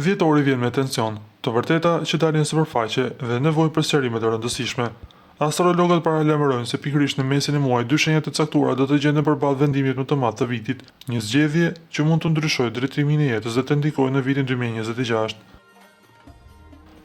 Dhjetori vjen me tension, të vërteta që dalin në sipërfaqe dhe nevojë për sqarime të rëndësishme. Astrologët paralajmërojnë se pikërisht në mesin e muajit dy shenjat të caktuara do të gjenden përballë vendimit më të madh të vitit, një zgjedhje që mund të ndryshojë drejtimin e jetës dhe të ndikojë në vitin 2026.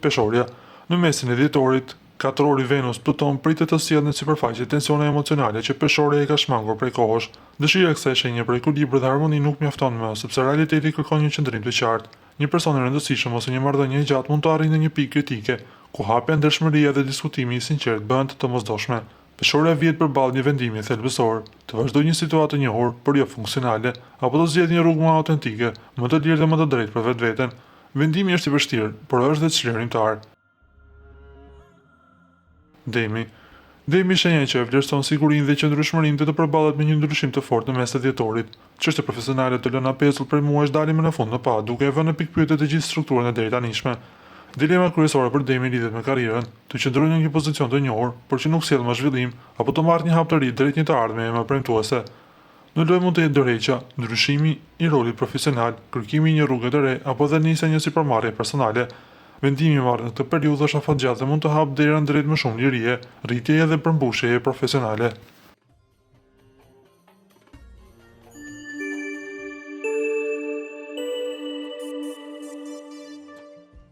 Peshorja, në mesin e dhjetorit, katrori Venus Pluton pritet të sjellë në sipërfaqe tensione emocionale që peshorja e ka shmangur prej kohësh. Dëshira e kësaj shenje për ekuilibër dhe harmoni nuk mjafton më, sepse realiteti kërkon një qëndrim të qartë. Një person i rëndësishëm ose një marrëdhënie e gjatë mund të arrijë në një pikë kritike, ku hapja, ndershmëria dhe diskutimi i sinqert bëhen të mosdoshme. Peshorja vjet përballë një vendimi thelbësor, të vazhdojë një situatë të njohur, por jo funksionale, apo të zgjedhë një rrugë më autentike, më të lirë dhe më të drejtë për vetveten. Vendimi është i vështirë, por është dhe çlirimtar. Demi shenja që e vlerëson sigurinë dhe qëndrueshmërinë dhe të përballet me një ndryshim të fortë në mes të dhjetorit. Çështje profesionale të lëna pezull për muajsh dalin më në fund në pa, duke e vënë në pikpyetje të gjithë strukturën e deritanishme. Dilema kryesore për Demi lidhet me karrierën, të qëndrojë në një pozicion të njohur, por që nuk sjell më zhvillim, apo të marrë një hap të ri drejt një të ardhmeve më premtuese. Në lojë mund të jetë dorëheqja, ndryshimi i rolit profesional, kërkimi i një rruge të re, apo dhe nisja një sipërmarrje personale. Vendimi marrë në këtë periudhë është afatgjatë dhe mund të hapë derën drejt më shumë lirie, rritjeje dhe përmbushjeje profesionale.